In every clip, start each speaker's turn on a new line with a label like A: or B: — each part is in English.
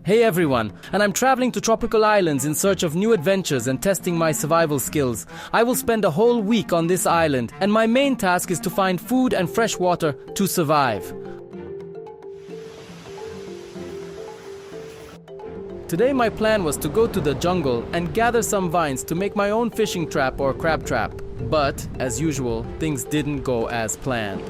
A: Hey everyone, and I'm traveling to tropical islands in search of new adventures and testing my survival skills. I will spend a whole week on this island, and my main task is to find food and fresh water to survive. Today my plan was to go to the jungle and gather some vines to make my own fishing trap or crab trap. But, as usual, things didn't go as planned.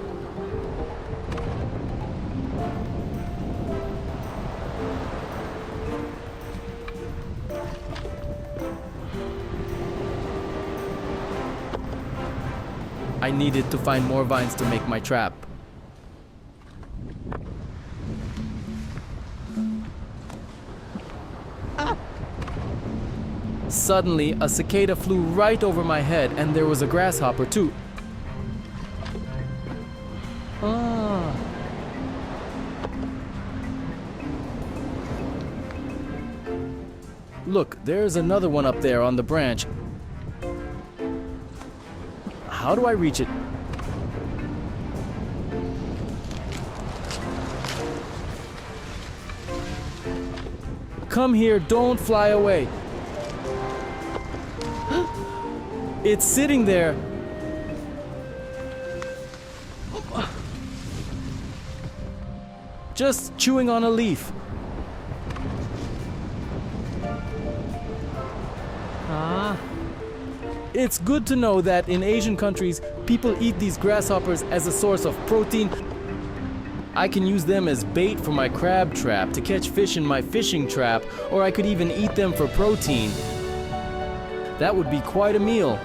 A: I needed to find more vines to make my trap. Suddenly, a cicada flew right over my head, and there was a grasshopper too. Look, there's another one up there on the branch. How do I reach it? Come here, don't fly away. It's sitting there. Just chewing on a leaf. It's good to know that in Asian countries, people eat these grasshoppers as a source of protein. I can use them as bait for my crab trap to catch fish in my fishing trap, or I could even eat them for protein. That would be quite a meal.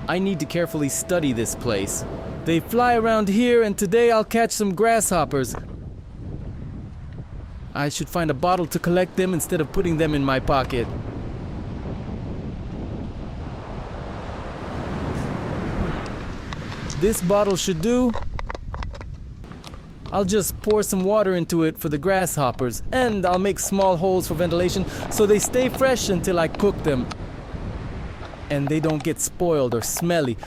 A: I need to carefully study this place. They fly around here, and today I'll catch some grasshoppers. I should find a bottle to collect them instead of putting them in my pocket. This bottle should do. I'll just pour some water into it for the grasshoppers, and I'll make small holes for ventilation so they stay fresh until I cook them. And they don't get spoiled or smelly.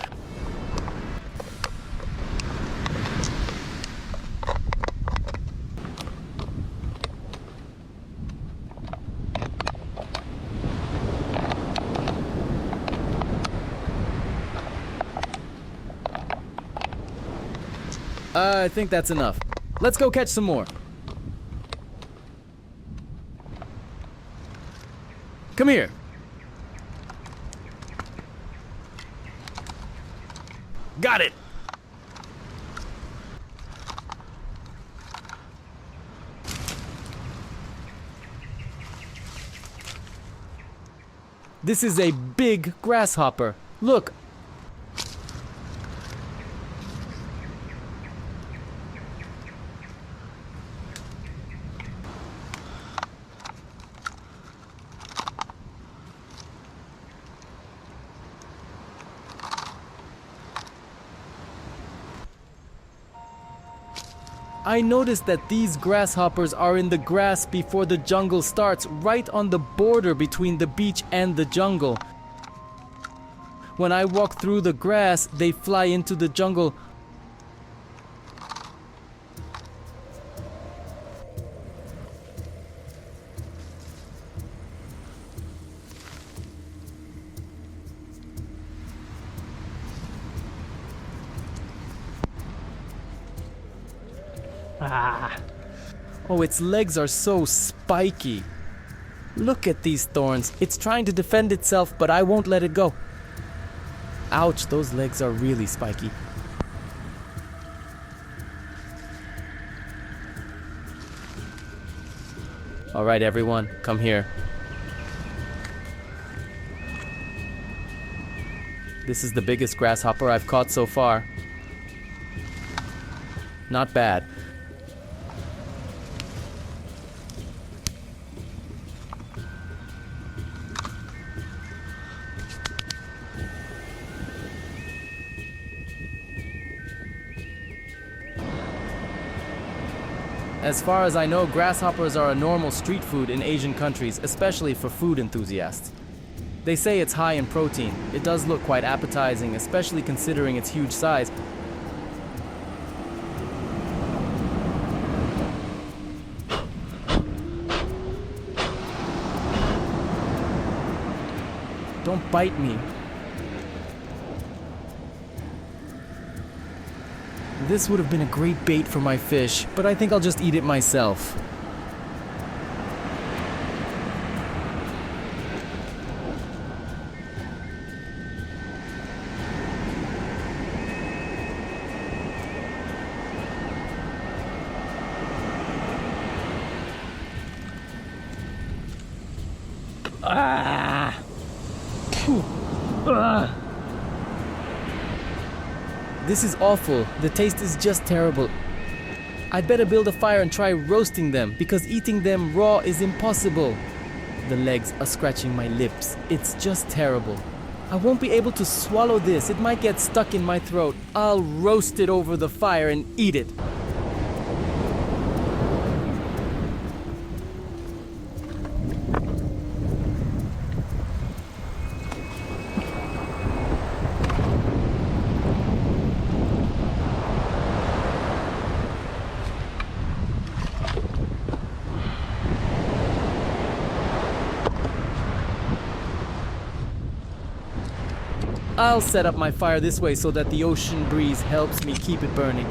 A: I think that's enough. Let's go catch some more. Come here. Got it! This is a big grasshopper. Look! I noticed that these grasshoppers are in the grass before the jungle starts, right on the border between the beach and the jungle. When I walk through the grass, they fly into the jungle. Oh, its legs are so spiky. Look at these thorns. It's trying to defend itself, but I won't let it go. Ouch, those legs are really spiky. All right, everyone, come here. This is the biggest grasshopper I've caught so far. Not bad. As far as I know, grasshoppers are a normal street food in Asian countries, especially for food enthusiasts. They say it's high in protein. It does look quite appetizing, especially considering its huge size. Don't bite me. This would have been a great bait for my fish, but I think I'll just eat it myself. Ah! This is awful. The taste is just terrible. I'd better build a fire and try roasting them, because eating them raw is impossible. The legs are scratching my lips. It's just terrible. I won't be able to swallow this. It might get stuck in my throat. I'll roast it over the fire and eat it. I'll set up my fire this way so that the ocean breeze helps me keep it burning.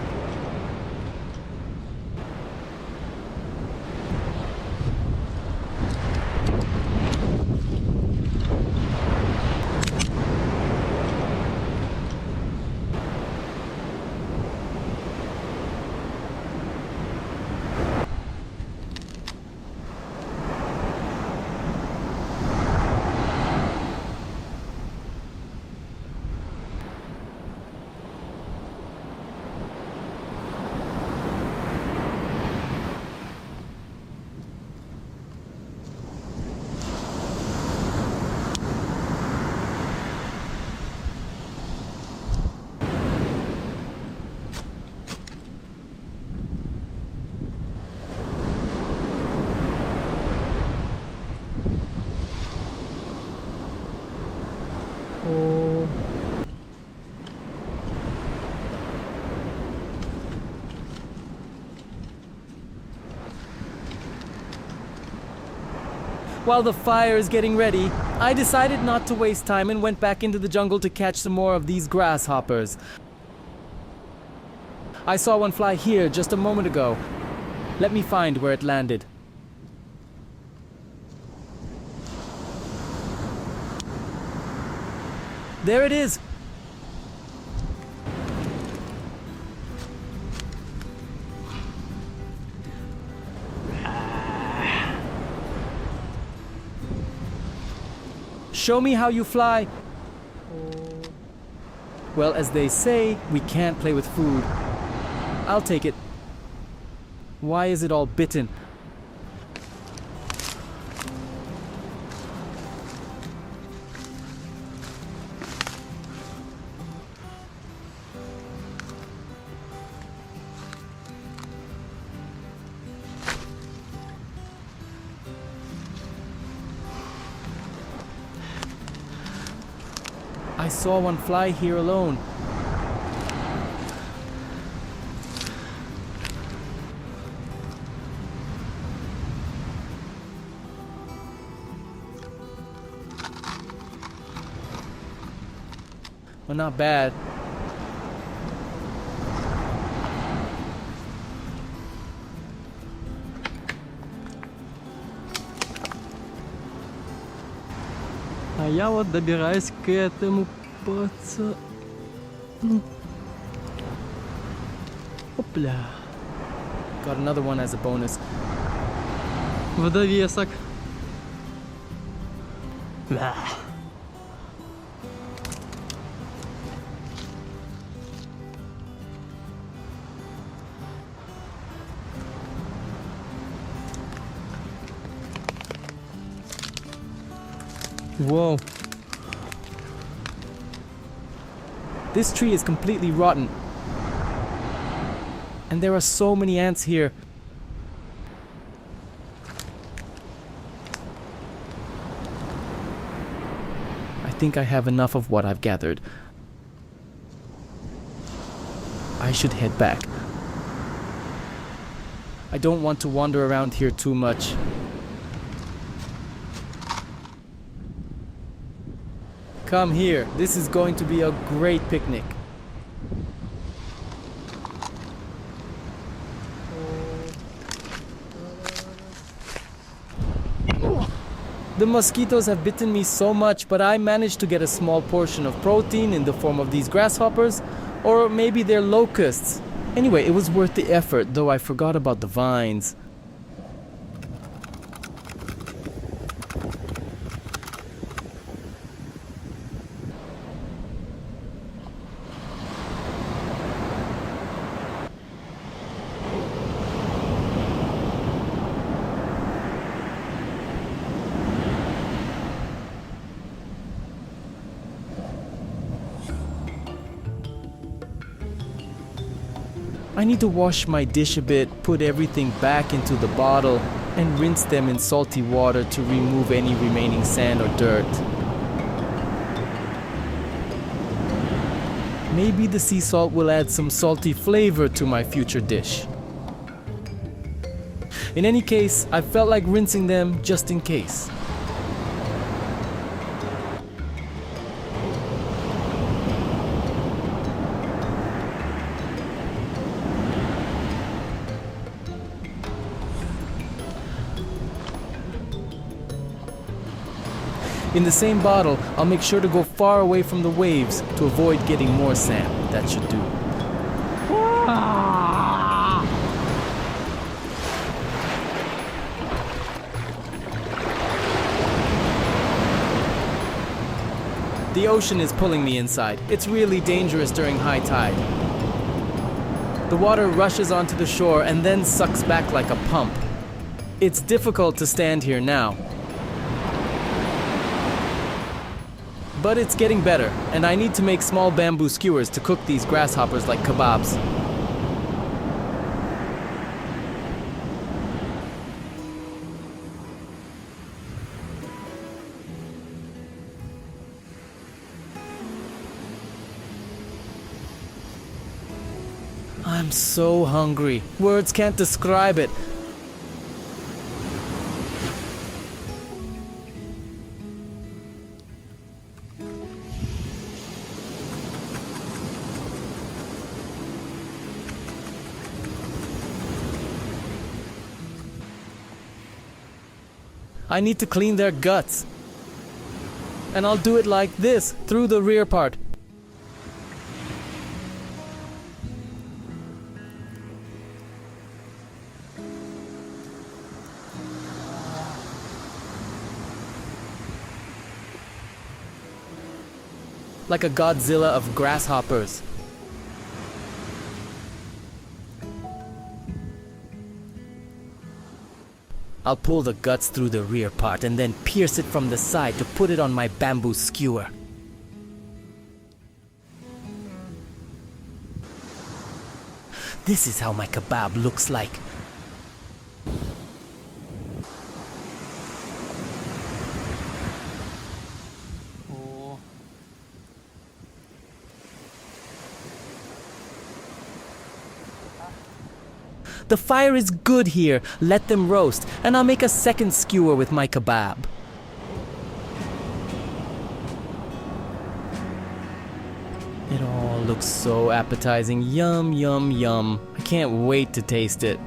A: While the fire is getting ready, I decided not to waste time and went back into the jungle to catch some more of these grasshoppers. I saw one fly here just a moment ago. Let me find where it landed. There it is! Show me how you fly. Well, as they say, we can't play with food. I'll take it. Why is it all bitten? I saw one fly here alone. Well, not bad.
B: А я вот добираюсь к этому пацану. Опля.
A: Got another one as a bonus.
B: В довесок. Whoa.
A: This tree is completely rotten. And there are so many ants here. think I have enough of what I've gathered. I should head back. I don't want to wander around here too much. Come here. This is going to be a great picnic. The mosquitoes have bitten me so much, but I managed to get a small portion of protein in the form of these grasshoppers, or maybe they're locusts. Anyway, it was worth the effort, though I forgot about the vines. I need to wash my dish a bit, put everything back into the bottle, and rinse them in salty water to remove any remaining sand or dirt. Maybe the sea salt will add some salty flavor to my future dish. In any case, I felt like rinsing them just in case. In the same bottle, I'll make sure to go far away from the waves to avoid getting more sand. That should do. The ocean is pulling me inside. It's really dangerous during high tide. The water rushes onto the shore and then sucks back like a pump. It's difficult to stand here now. But it's getting better, and I need to make small bamboo skewers to cook these grasshoppers like kebabs. I'm so hungry. Words can't describe it. I need to clean their guts. And I'll do it like this, through the rear part. Like a Godzilla of grasshoppers. I'll pull the guts through the rear part and then pierce it from the side to put it on my bamboo skewer. This is how my kebab looks like. The fire is good here. Let them roast, and I'll make a second skewer with my kebab. It all looks so appetizing. Yum, yum, yum. I can't wait to taste it.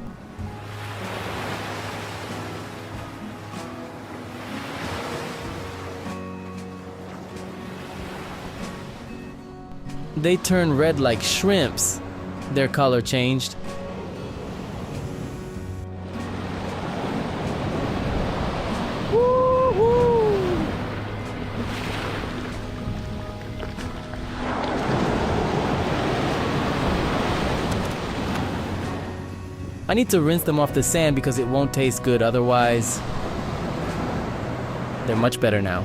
A: They turn red like shrimps. Their color changed. I need to rinse them off the sand because it won't taste good otherwise. They're much better now.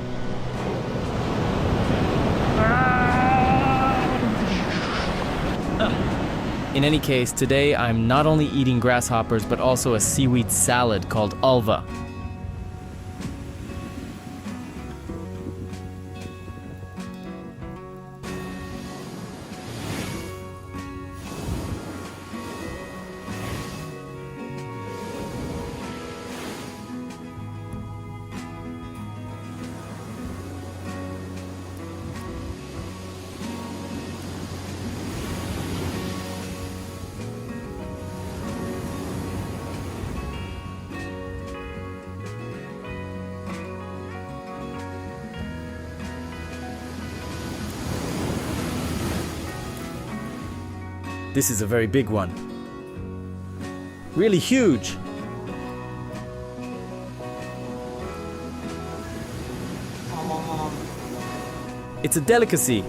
A: In any case, today I'm not only eating grasshoppers but also a seaweed salad called ulva. This is a very big one. Really huge. It's a delicacy.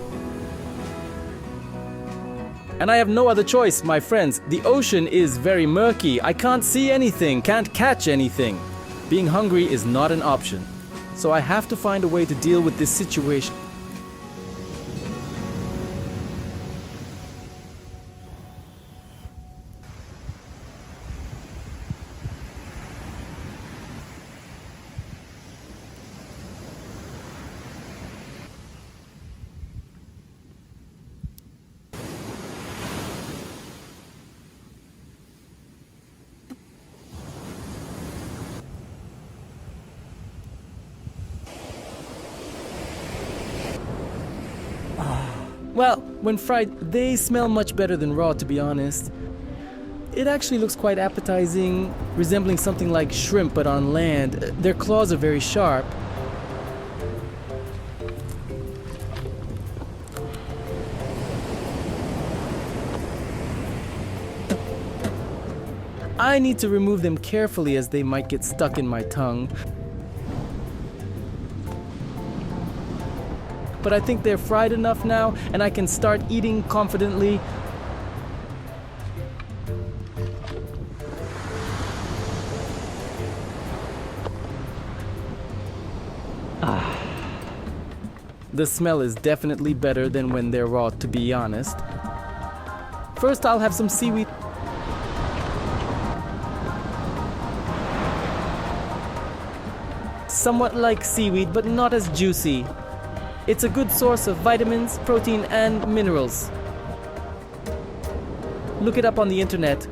A: And I have no other choice, my friends. The ocean is very murky. I can't see anything, can't catch anything. Being hungry is not an option. So I have to find a way to deal with this situation. Well, when fried, they smell much better than raw, to be honest. It actually looks quite appetizing, resembling something like shrimp but on land. Their claws are very sharp. I need to remove them carefully as they might get stuck in my tongue. But I think they're fried enough now, and I can start eating confidently. The smell is definitely better than when they're raw, to be honest. First, I'll have some seaweed. Somewhat like seaweed, but not as juicy. It's a good source of vitamins, protein, and minerals. Look it up on the internet.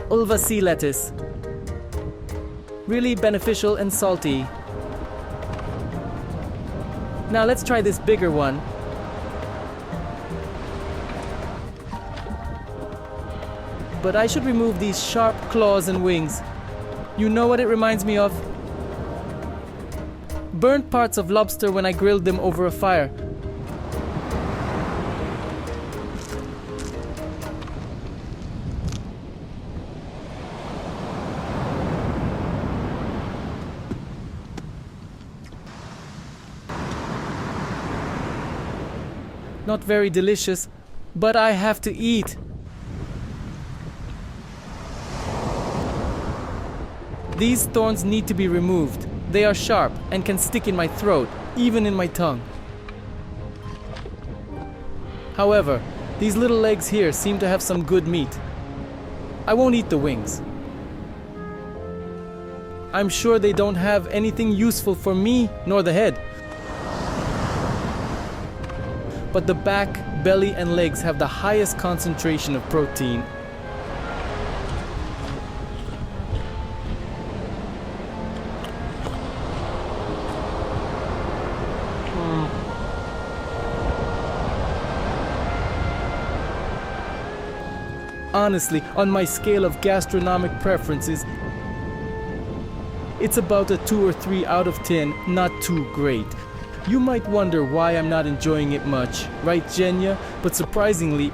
A: Ulva sea lettuce. Really beneficial and salty. Now let's try this bigger one. But I should remove these sharp claws and wings. You know what it reminds me of? Burnt parts of lobster when I grilled them over a fire. Not very delicious, but I have to eat. These thorns need to be removed. They are sharp and can stick in my throat, even in my tongue. However, these little legs here seem to have some good meat. I won't eat the wings. I'm sure they don't have anything useful for me, nor the head. But the back, belly, and legs have the highest concentration of protein. Honestly, on my scale of gastronomic preferences, it's about a 2 or 3 out of 10, not too great. You might wonder why I'm not enjoying it much, right, Jenya? But surprisingly,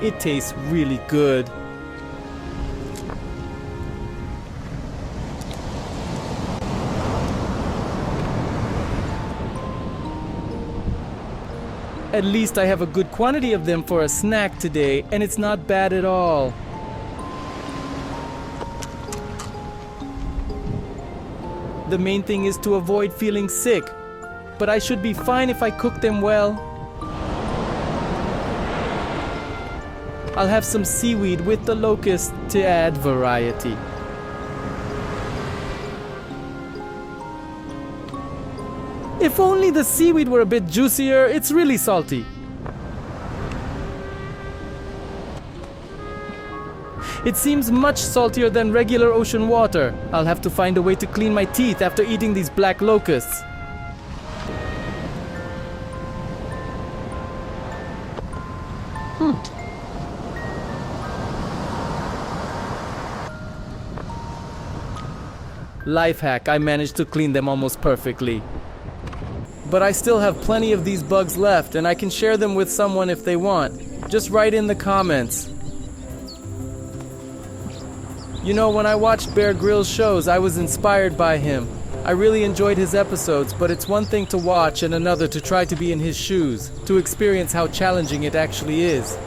A: it tastes really good. At least I have a good quantity of them for a snack today, and it's not bad at all. The main thing is to avoid feeling sick, but I should be fine if I cook them well. I'll have some seaweed with the locust to add variety. If only the seaweed were a bit juicier. It's really salty. It seems much saltier than regular ocean water. I'll have to find a way to clean my teeth after eating these black locusts. Life hack, I managed to clean them almost perfectly. but I still have plenty of these bugs left, and I can share them with someone if they want. Just write in the comments. You know, when I watched Bear Grylls shows, I was inspired by him. I really enjoyed his episodes, but it's one thing to watch and another to try to be in his shoes, to experience how challenging it actually is.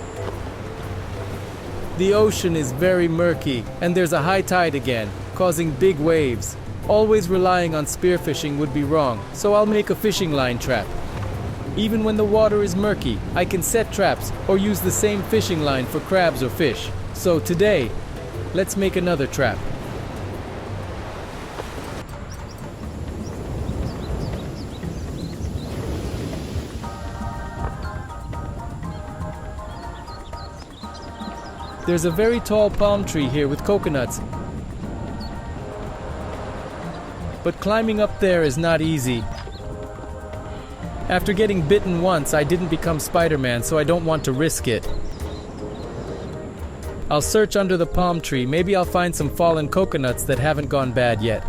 A: The ocean is very murky, and there's a high tide again, causing big waves. Always relying on spearfishing would be wrong, so I'll make a fishing line trap. Even when the water is murky, I can set traps or use the same fishing line for crabs or fish. So today, let's make another trap. There's a very tall palm tree here with coconuts. But climbing up there is not easy. After getting bitten once, I didn't become Spider-Man, so I don't want to risk it. I'll search under the palm tree. Maybe I'll find some fallen coconuts that haven't gone bad yet.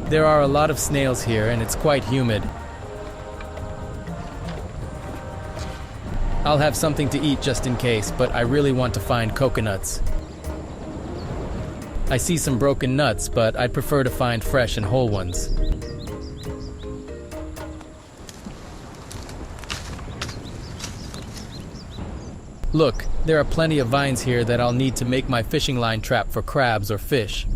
A: There are a lot of snails here, and it's quite humid. I'll have something to eat just in case, but I really want to find coconuts. I see some broken nuts, but I'd prefer to find fresh and whole ones. Look, there are plenty of vines here that I'll need to make my fishing line trap for crabs or fish.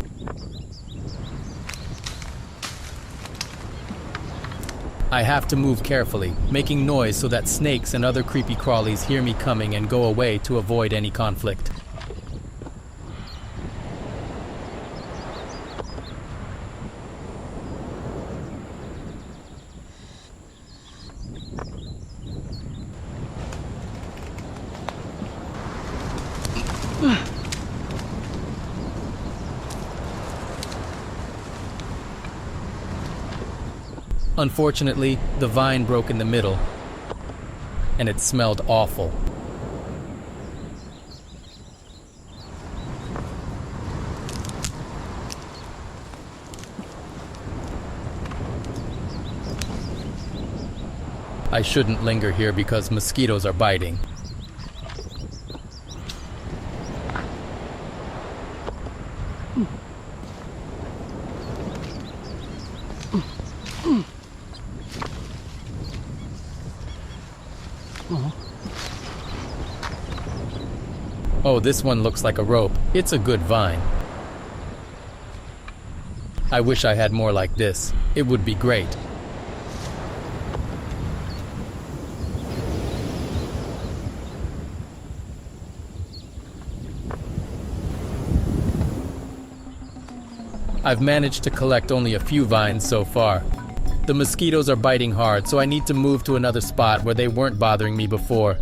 A: I have to move carefully, making noise so that snakes and other creepy crawlies hear me coming and go away to avoid any conflict. Unfortunately, the vine broke in the middle, and it smelled awful. I shouldn't linger here because mosquitoes are biting. Oh, this one looks like a rope. It's a good vine. I wish I had more like this. It would be great. I've managed to collect only a few vines so far. The mosquitoes are biting hard, so I need to move to another spot where they weren't bothering me before.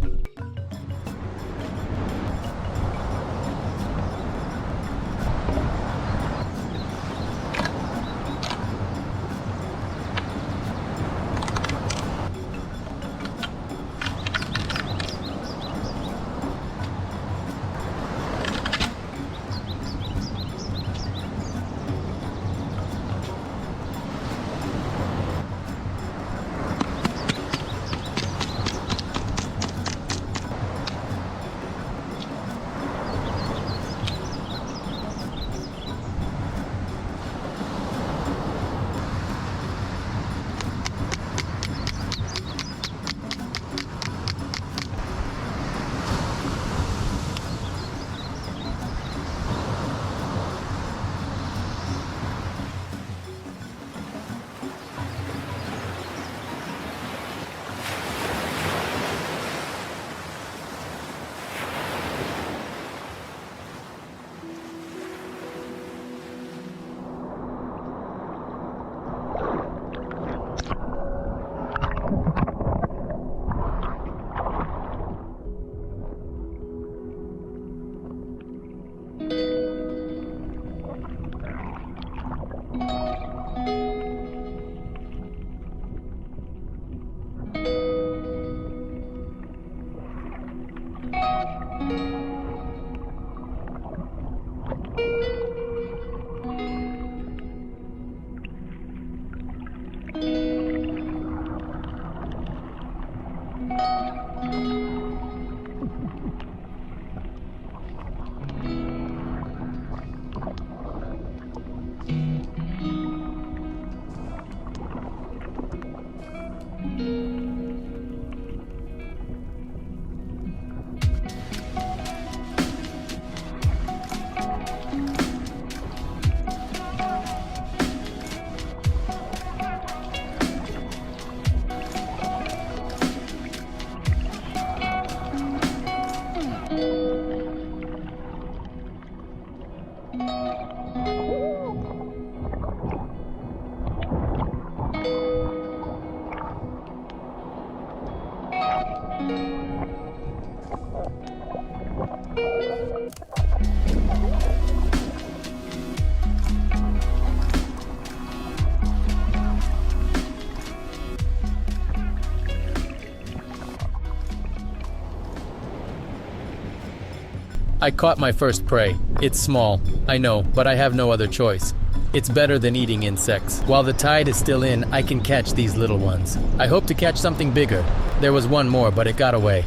A: I caught my first prey. It's small, I know, but I have no other choice. It's better than eating insects. While the tide is still in, I can catch these little ones. I hope to catch something bigger. There was one more, but it got away.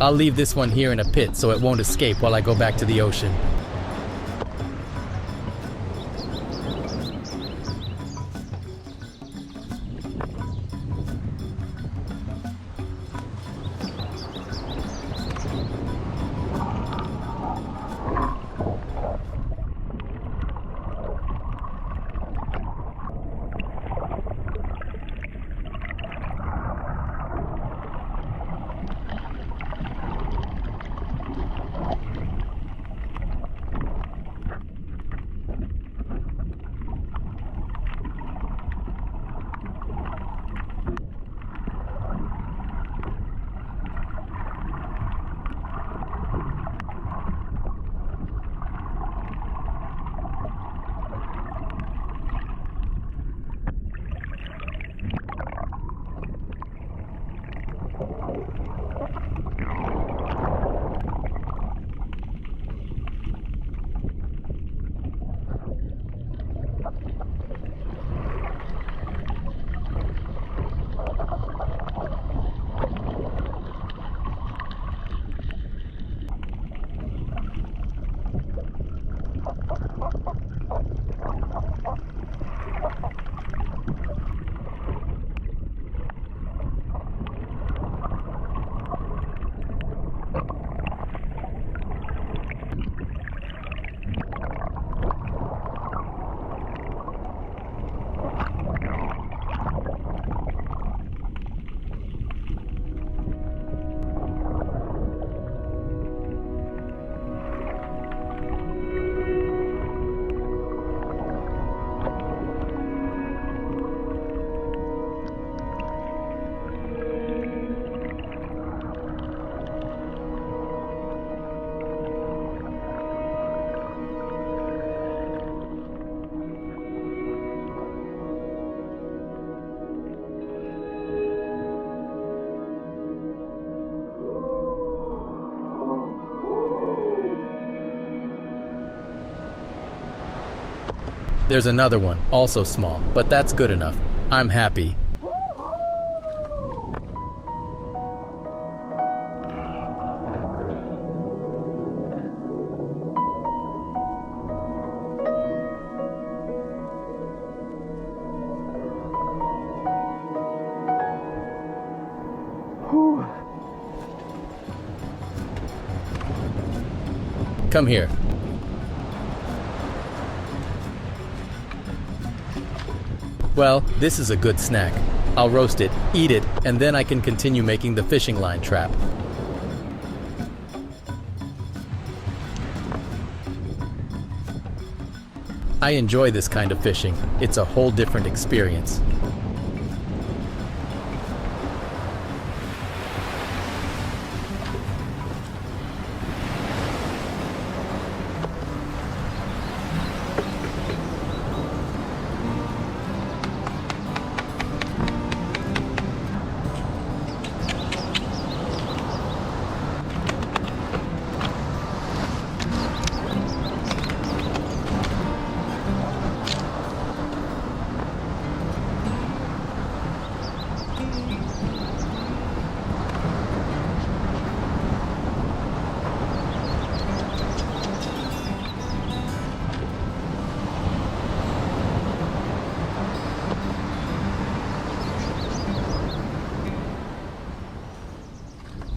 A: I'll leave this one here in a pit so it won't escape while I go back to the ocean. There's another one, also small, but that's good enough. I'm happy. Come here. Well, this is a good snack. I'll roast it, eat it, and then I can continue making the fishing line trap. I enjoy this kind of fishing. It's a whole different experience.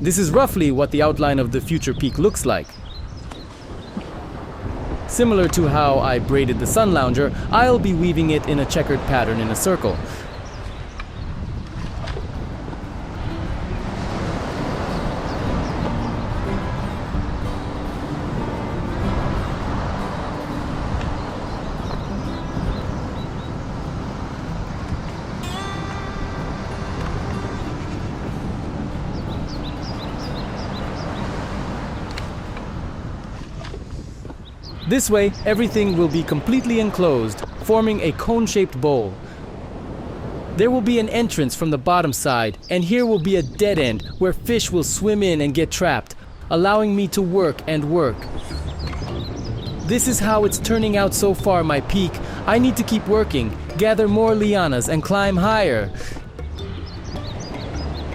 A: This is roughly what the outline of the future peak looks like. Similar to how I braided the sun lounger, I'll be weaving it in a checkered pattern in a circle. This way, everything will be completely enclosed, forming a cone-shaped bowl. There will be an entrance from the bottom side, and here will be a dead end where fish will swim in and get trapped, allowing me to work and work. This is how it's turning out so far, my peak. I need to keep working, gather more lianas, and climb higher.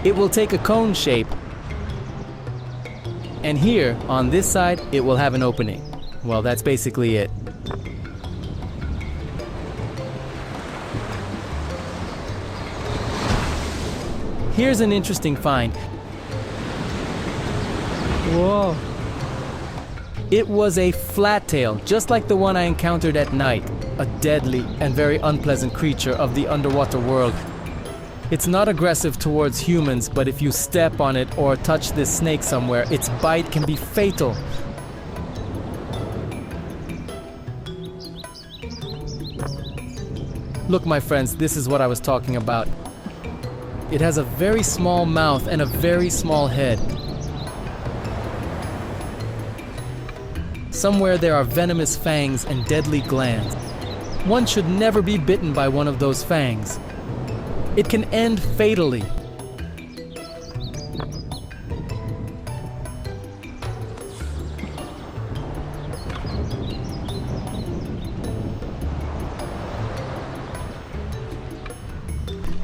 A: It will take a cone shape. And here, on this side, it will have an opening. Well, that's basically it. Here's an interesting find.
B: Whoa.
A: It was a flat-tail, just like the one I encountered at night. A deadly and very unpleasant creature of the underwater world. It's not aggressive towards humans, but if you step on it or touch this snake somewhere, its bite can be fatal. Look, my friends, this is what I was talking about. It has a very small mouth and a very small head. Somewhere there are venomous fangs and deadly glands. One should never be bitten by one of those fangs. It can end fatally.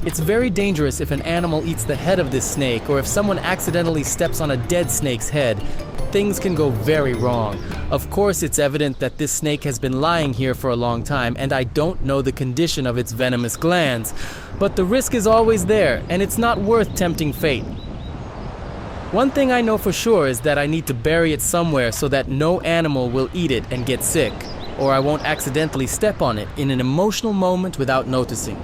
A: It's very dangerous if an animal eats the head of this snake, or if someone accidentally steps on a dead snake's head. Things can go very wrong. Of course, it's evident that this snake has been lying here for a long time, and I don't know the condition of its venomous glands. But the risk is always there, and it's not worth tempting fate. One thing I know for sure is that I need to bury it somewhere so that no animal will eat it and get sick, or I won't accidentally step on it in an emotional moment without noticing.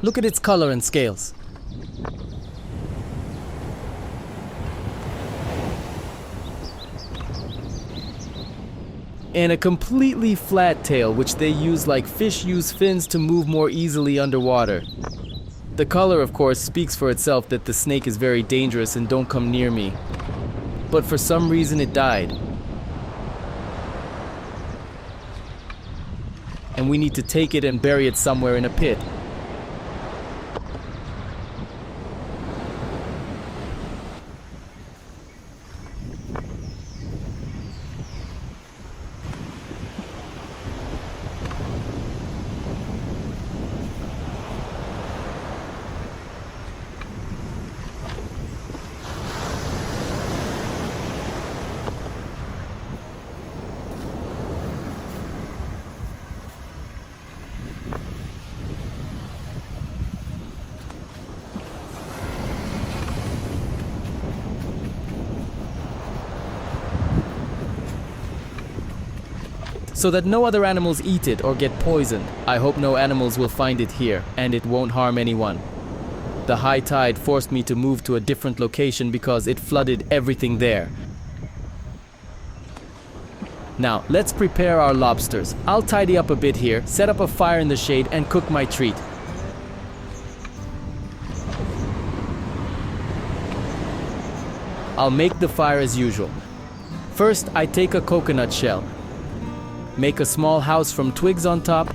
A: Look at its color and scales. And a completely flat tail, which they use like fish use fins to move more easily underwater. The color, of course, speaks for itself that the snake is very dangerous and don't come near me. But for some reason it died. And we need to take it and bury it somewhere in a pit. So that no other animals eat it or get poisoned. I hope no animals will find it here, and it won't harm anyone. The high tide forced me to move to a different location because it flooded everything there. Now, let's prepare our lobsters. I'll tidy up a bit here, set up a fire in the shade, and cook my treat. I'll make the fire as usual. First, I take a coconut shell. Make a small house from twigs on top.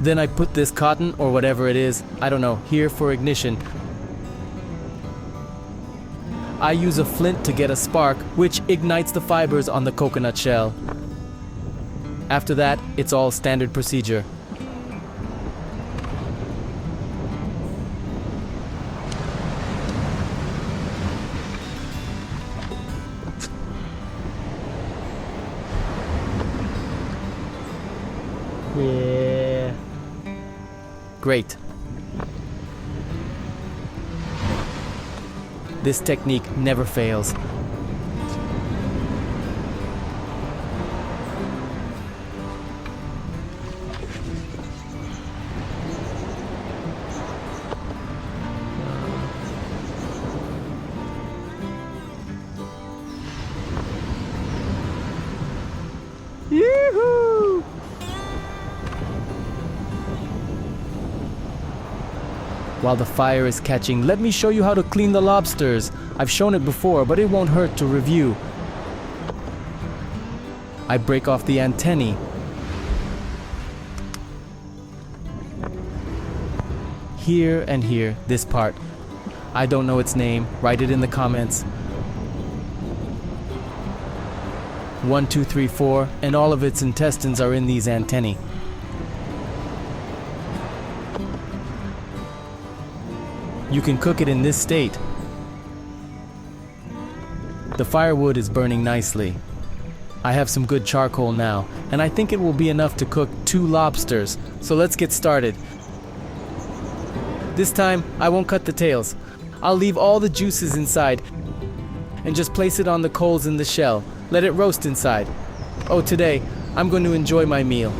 A: Then I put this cotton, or whatever it is, I don't know, here for ignition. I use a flint to get a spark, which ignites the fibers on the coconut shell. After that, it's all standard procedure.
B: Yeah.
A: Great. This technique never fails.
B: Yoo-hoo!
A: While the fire is catching, let me show you how to clean the lobsters. I've shown it before, but it won't hurt to review. I break off the antennae. Here and here, this part. I don't know its name. Write it in the comments. 1, 2, 3, 4, and all of its intestines are in these antennae. You can cook it in this state. The firewood is burning nicely. I have some good charcoal now, and I think it will be enough to cook 2 lobsters, so let's get started. This time, I won't cut the tails. I'll leave all the juices inside and just place it on the coals in the shell. Let it roast inside. Oh, today, I'm going to enjoy my meal.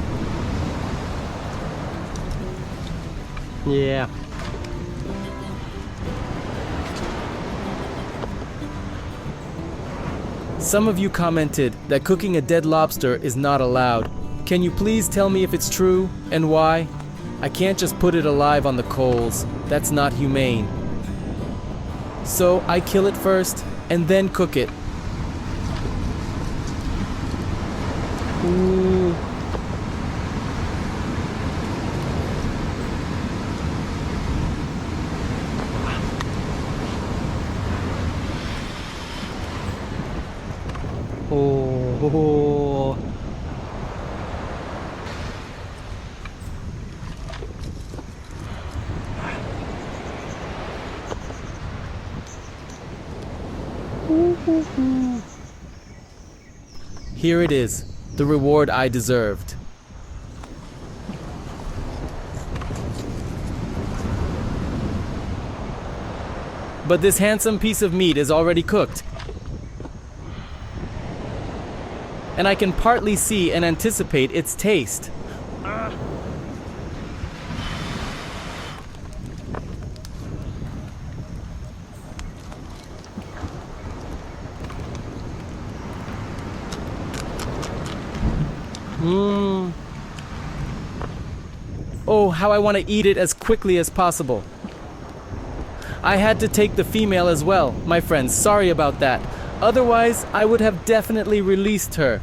B: Yeah.
A: Some of you commented that cooking a dead lobster is not allowed. Can you please tell me if it's true and why? I can't just put it alive on the coals. That's not humane. So I kill it first and then cook it.
B: Ooh. Oh.
A: Here it is, the reward I deserved. But this handsome piece of meat is already cooked. And I can partly see and anticipate its taste. Oh, how I want to eat it as quickly as possible. I had to take the female as well, my friends. Sorry about that. Otherwise, I would have definitely released her.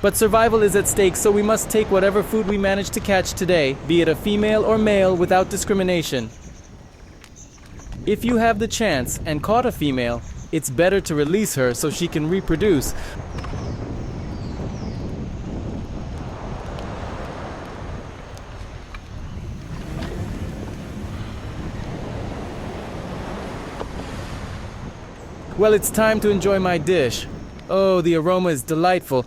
A: But survival is at stake, so we must take whatever food we manage to catch today, be it a female or male, without discrimination. If you have the chance and caught a female, it's better to release her so she can reproduce. Well, it's time to enjoy my dish. Oh, the aroma is delightful.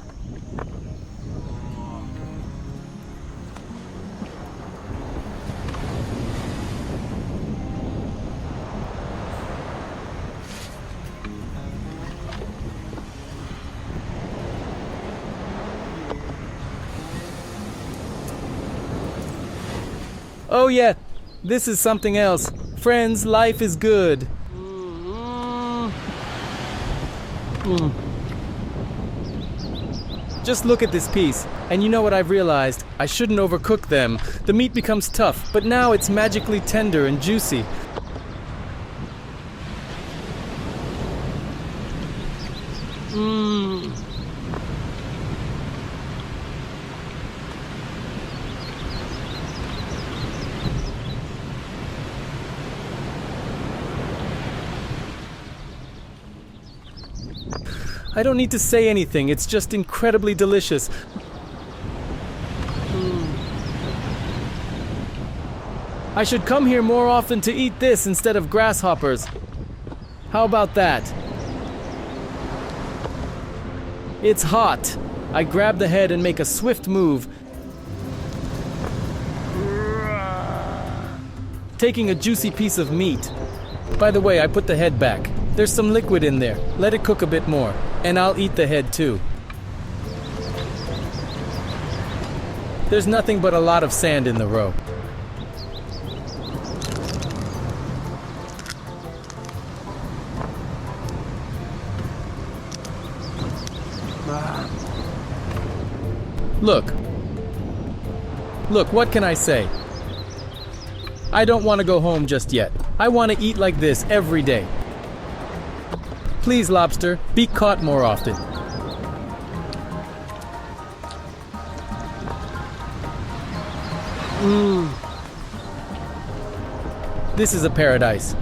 A: Oh yeah, this is something else. Friends, life is good. Just look at this piece, and you know what I've realized? I shouldn't overcook them. The meat becomes tough, but now it's magically tender and juicy. I don't need to say anything, it's just incredibly delicious. I should come here more often to eat this instead of grasshoppers. How about that? It's hot. I grab the head and make a swift move, taking a juicy piece of meat. By the way, I put the head back. There's some liquid in there. Let it cook a bit more, and I'll eat the head too. There's nothing but a lot of sand in the roe. Look. Look, what can I say? I don't want to go home just yet. I want to eat like this every day. Please, Lobster, be caught more often. This is a paradise.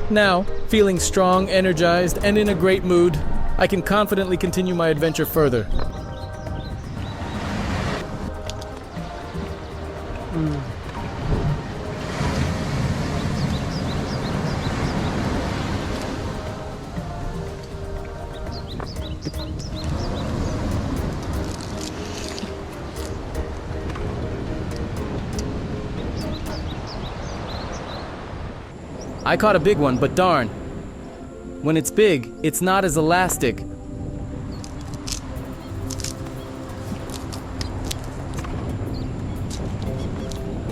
A: Now, feeling strong, energized, and in a great mood, I can confidently continue my adventure further. I caught a big one, but darn. When it's big, it's not as elastic.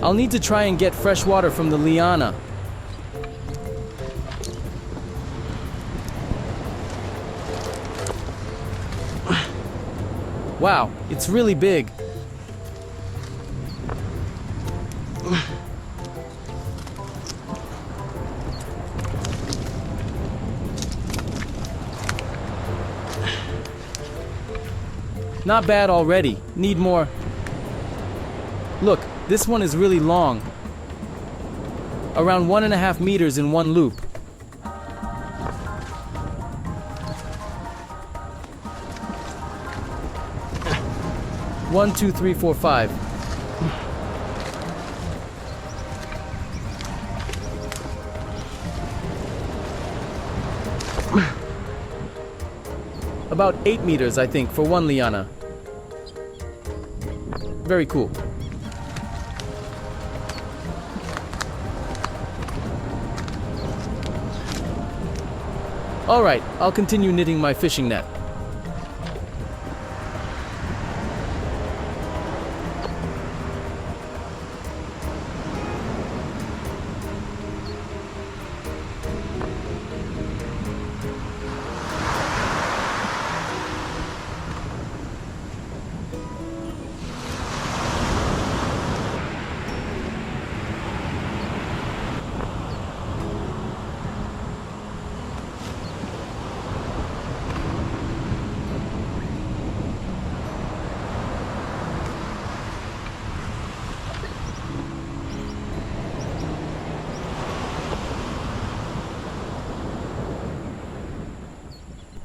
A: I'll need to try and get fresh water from the liana. Wow, it's really big. Not bad already. Need more. Look, this one is really long. Around 1.5 meters in one loop. One, two, three, four, five. About 8 meters, I think, for one liana. Very cool. All right, I'll continue knitting my fishing net.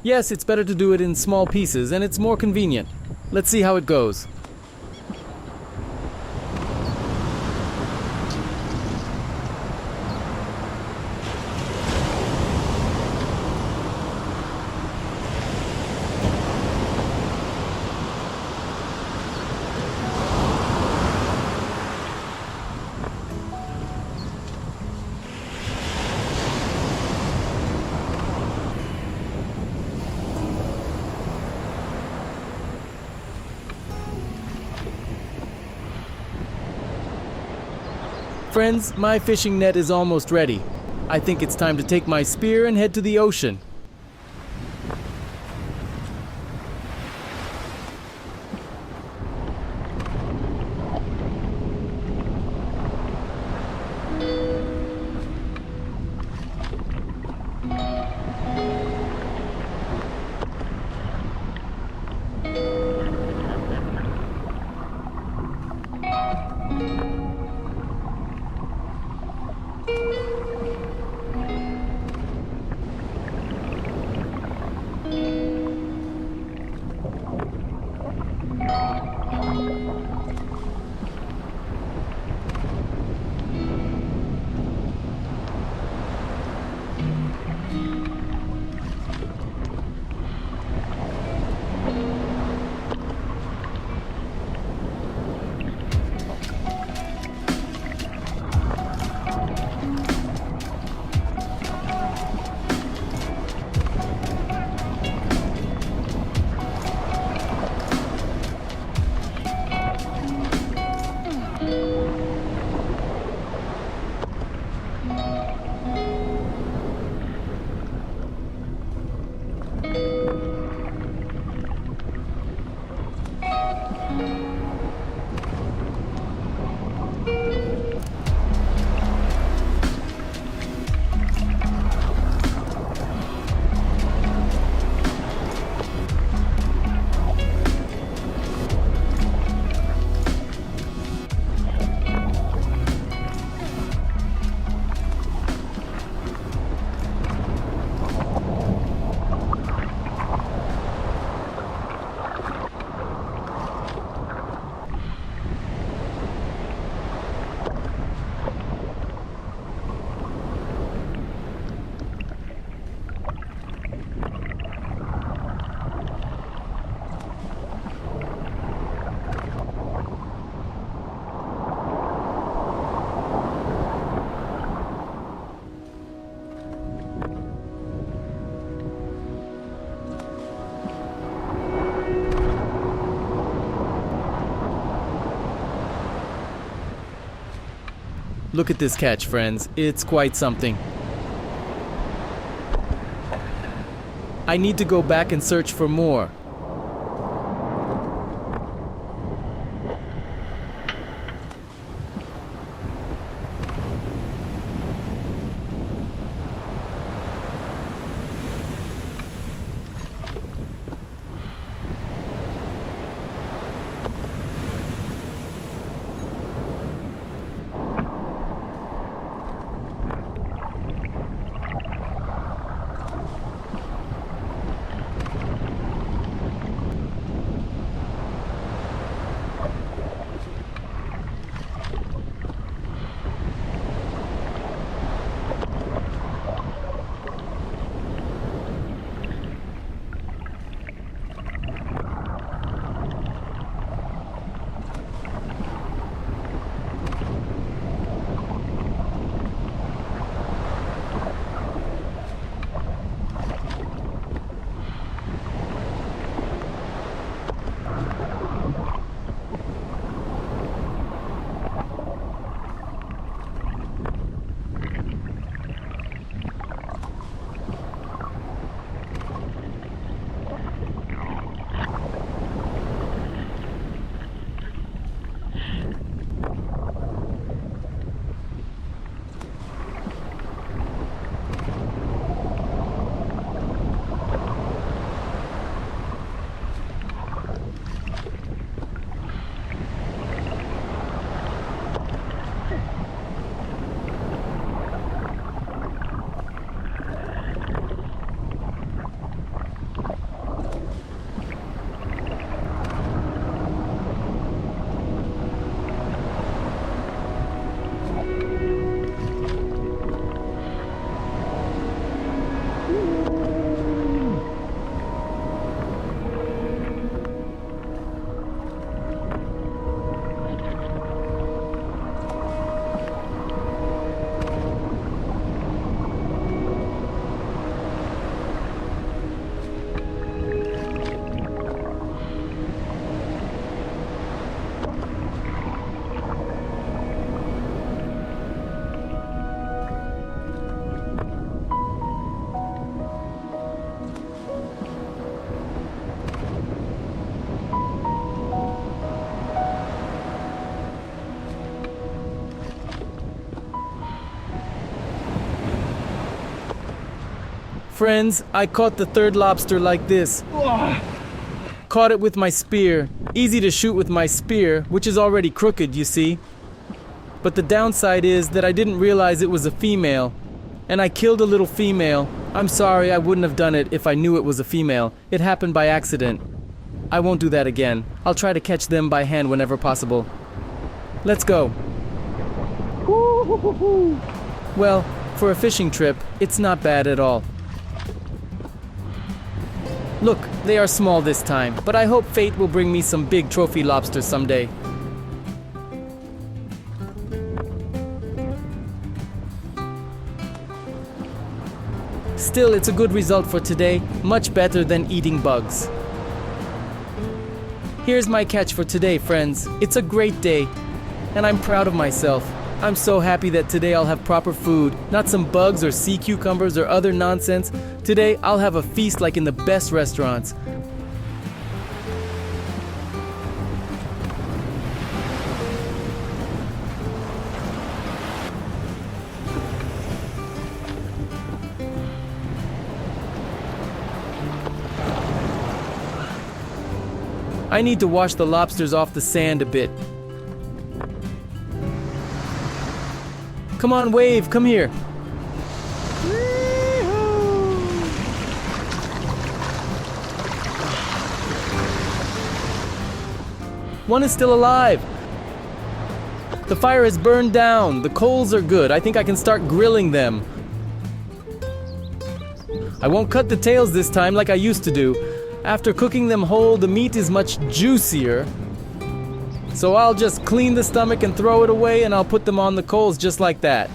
A: Yes, it's better to do it in small pieces, and it's more convenient. Let's see how it goes. Friends, my fishing net is almost ready. I think it's time to take my spear and head to the ocean. Look at this catch, friends. It's quite something. I need to go back and search for more. Friends, I caught the third lobster like this. Caught it with my spear. Easy to shoot with my spear, which is already crooked, you see. But the downside is that I didn't realize it was a female. And I killed a little female. I'm sorry, I wouldn't have done it if I knew it was a female. It happened by accident. I won't do that again. I'll try to catch them by hand whenever possible. Let's go. Well, for a fishing trip, it's not bad at all. Look, they are small this time, but I hope fate will bring me some big trophy lobsters someday. Still, it's a good result for today, much better than eating bugs. Here's my catch for today, friends. It's a great day, and I'm proud of myself. I'm so happy that today I'll have proper food, not some bugs or sea cucumbers or other nonsense. Today I'll have a feast like in the best restaurants. I need to wash the lobsters off the sand a bit. Come on, Wave, come here. One is still alive. The fire has burned down. The coals are good. I think I can start grilling them. I won't cut the tails this time like I used to do. After cooking them whole, the meat is much juicier. So I'll just clean the stomach and throw it away, and I'll put them on the coals just like that.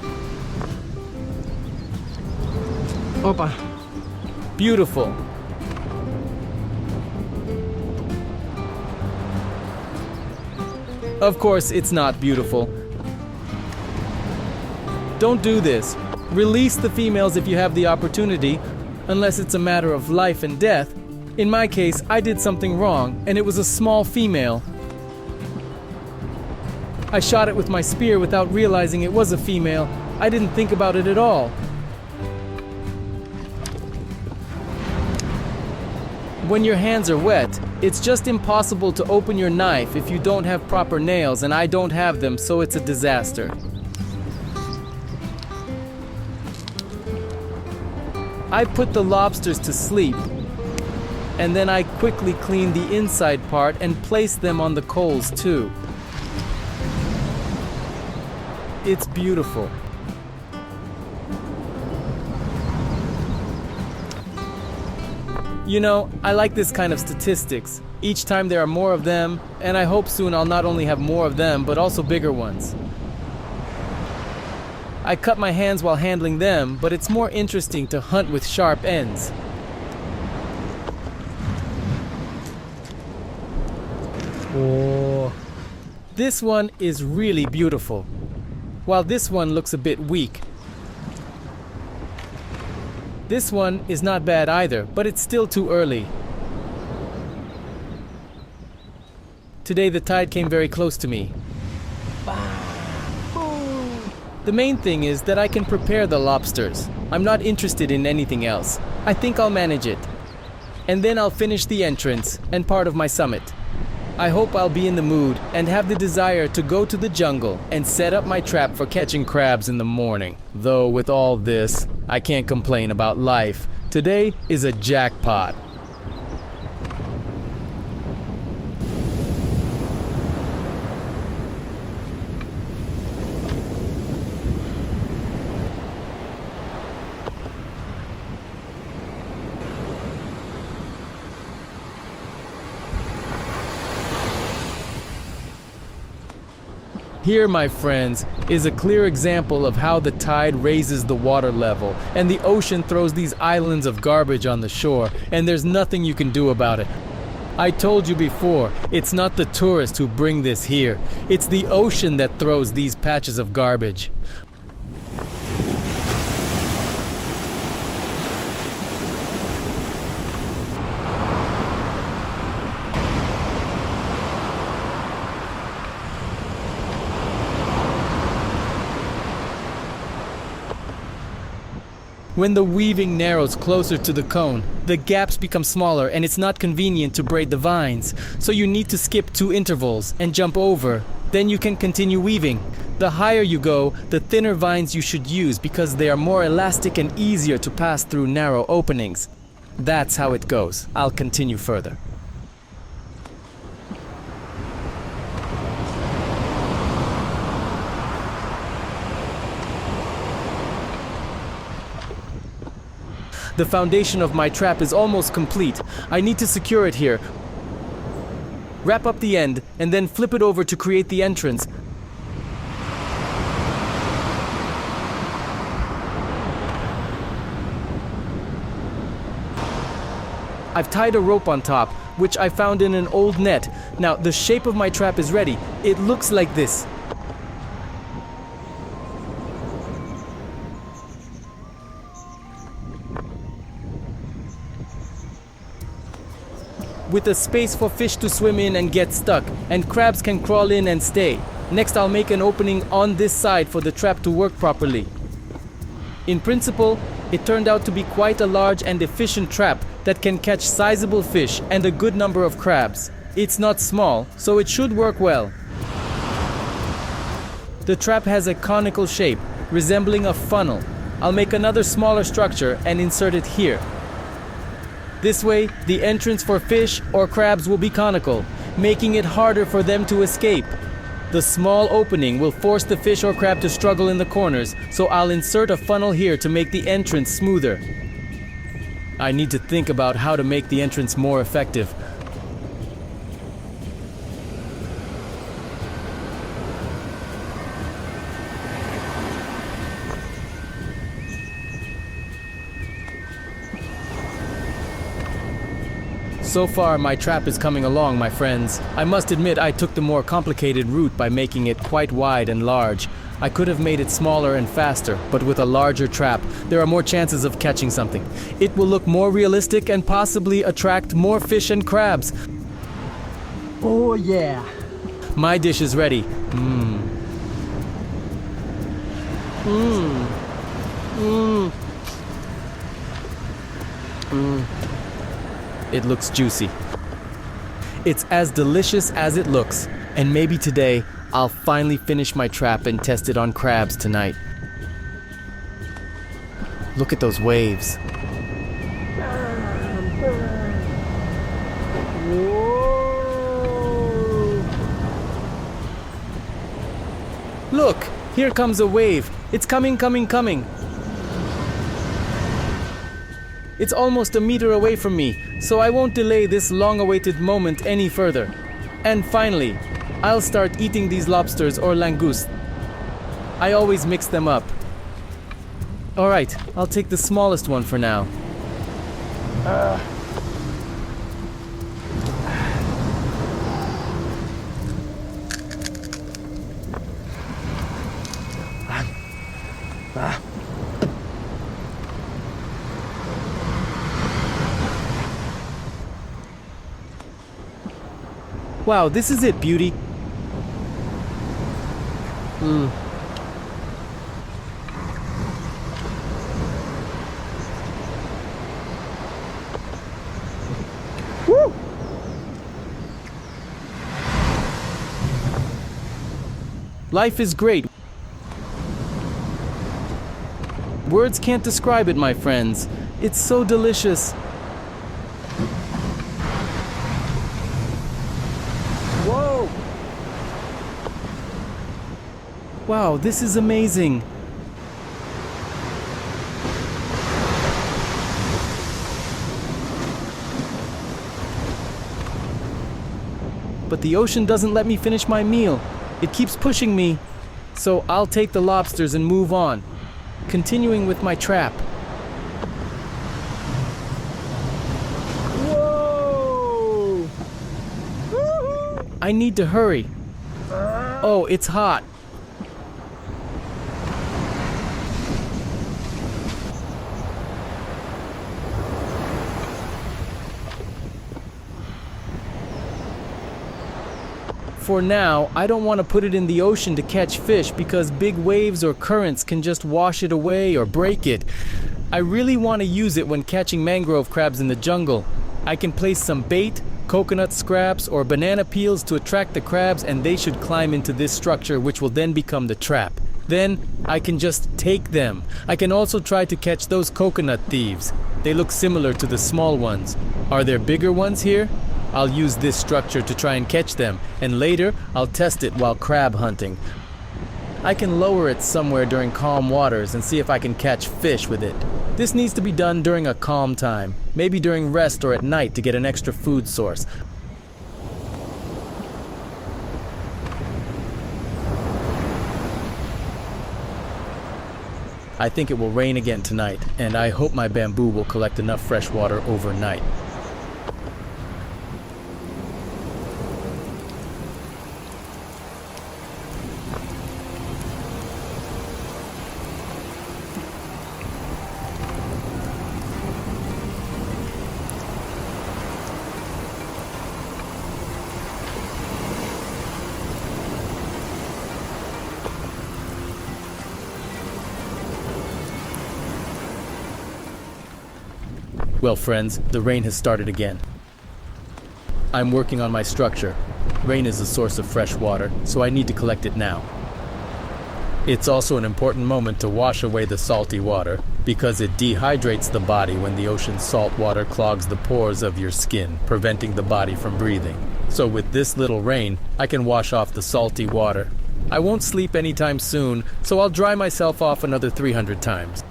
B: Опа.
A: Beautiful. Of course, it's not beautiful. Don't do this. Release the females if you have the opportunity, unless it's a matter of life and death. In my case, I did something wrong, and it was a small female. I shot it with my spear without realizing it was a female. I didn't think about it at all. When your hands are wet, it's just impossible to open your knife if you don't have proper nails, and I don't have them, so it's a disaster. I put the lobsters to sleep, and then I quickly cleaned the inside part and placed them on the coals too. It's beautiful. You know, I like this kind of statistics. Each time there are more of them, and I hope soon I'll not only have more of them, but also bigger ones. I cut my hands while handling them, but it's more interesting to hunt with sharp ends.
B: О,
A: This one is really beautiful, while this one looks a bit weak. This one is not bad either, but it's still too early. Today the tide came very close to me. The main thing is that I can prepare the lobsters. I'm not interested in anything else. I think I'll manage it. And then I'll finish the entrance and part of my summit. I hope I'll be in the mood and have the desire to go to the jungle and set up my trap for catching crabs in the morning. Though with all this, I can't complain about life. Today is a jackpot. Here, my friends, is a clear example of how the tide raises the water level, and the ocean throws these islands of garbage on the shore, and there's nothing you can do about it. I told you before, it's not the tourists who bring this here. It's the ocean that throws these patches of garbage. When the weaving narrows closer to the cone, the gaps become smaller and it's not convenient to braid the vines. So you need to skip 2 intervals and jump over. Then you can continue weaving. The higher you go, the thinner vines you should use because they are more elastic and easier to pass through narrow openings. That's how it goes. I'll continue further. The foundation of my trap is almost complete. I need to secure it here. Wrap up the end and then flip it over to create the entrance. I've tied a rope on top, which I found in an old net. Now the shape of my trap is ready. It looks like this. With a space for fish to swim in and get stuck, and crabs can crawl in and stay. Next, I'll make an opening on this side for the trap to work properly. In principle, it turned out to be quite a large and efficient trap that can catch sizable fish and a good number of crabs. It's not small, so it should work well. The trap has a conical shape, resembling a funnel. I'll make another smaller structure and insert it here. This way, the entrance for fish or crabs will be conical, making it harder for them to escape. The small opening will force the fish or crab to struggle in the corners, so I'll insert a funnel here to make the entrance smoother. I need to think about how to make the entrance more effective. So far, my trap is coming along, my friends. I must admit I took the more complicated route by making it quite wide and large. I could have made it smaller and faster, but with a larger trap, there are more chances of catching something. It will look more realistic and possibly attract more fish and crabs.
B: Oh yeah.
A: My dish is ready. It looks juicy. It's as delicious as it looks, and maybe today I'll finally finish my trap and test it on crabs tonight. Look at those waves. Look, here comes a wave. It's coming. It's almost a meter away from me, so I won't delay this long-awaited moment any further. And finally, I'll start eating these lobsters or langoustes. I always mix them up. Alright, I'll take the smallest one for now. Wow, this is it, beauty. Woo! Life is great. Words can't describe it, my friends. It's so delicious.
B: Whoa!
A: Wow, this is amazing. But the ocean doesn't let me finish my meal. It keeps pushing me. So I'll take the lobsters and move on, continuing with my trap.
B: Whoa!
A: I need to hurry. Oh, it's hot. For now, I don't want to put it in the ocean to catch fish because big waves or currents can just wash it away or break it. I really want to use it when catching mangrove crabs in the jungle. I can place some bait, coconut scraps, or banana peels to attract the crabs, and they should climb into this structure, which will then become the trap. Then I can just take them. I can also try to catch those coconut thieves. They look similar to the small ones. Are there bigger ones here? I'll use this structure to try and catch them, and later I'll test it while crab hunting. I can lower it somewhere during calm waters and see if I can catch fish with it. This needs to be done during a calm time, maybe during rest or at night to get an extra food source. I think it will rain again tonight, and I hope my bamboo will collect enough fresh water overnight. Well, friends, the rain has started again. I'm working on my structure. Rain is a source of fresh water, so I need to collect it now. It's also an important moment to wash away the salty water, because it dehydrates the body when the ocean's salt water clogs the pores of your skin, preventing the body from breathing. So with this little rain, I can wash off the salty water. I won't sleep anytime soon, so I'll dry myself off another 300 times.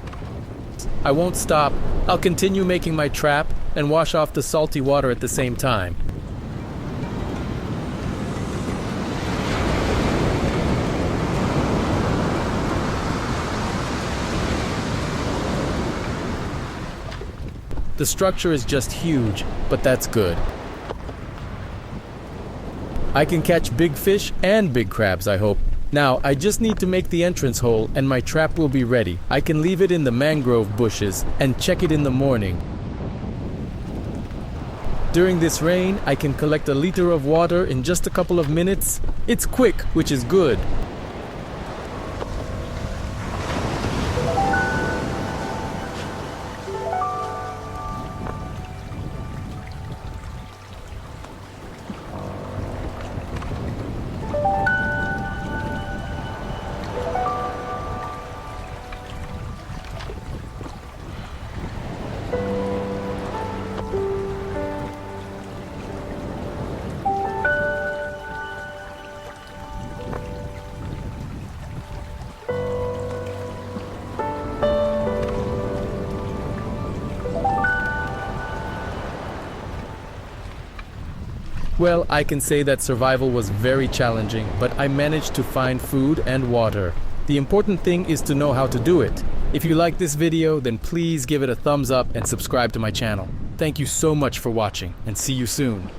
A: I won't stop. I'll continue making my trap and wash off the salty water at the same time. The structure is just huge, but that's good. I can catch big fish and big crabs, I hope. Now, I just need to make the entrance hole and my trap will be ready. I can leave it in the mangrove bushes and check it in the morning. During this rain, I can collect a liter of water in just a couple of minutes. It's quick, which is good. Well, I can say that survival was very challenging, but I managed to find food and water. The important thing is to know how to do it. If you like this video, then please give it a thumbs up and subscribe to my channel. Thank you so much for watching, and see you soon.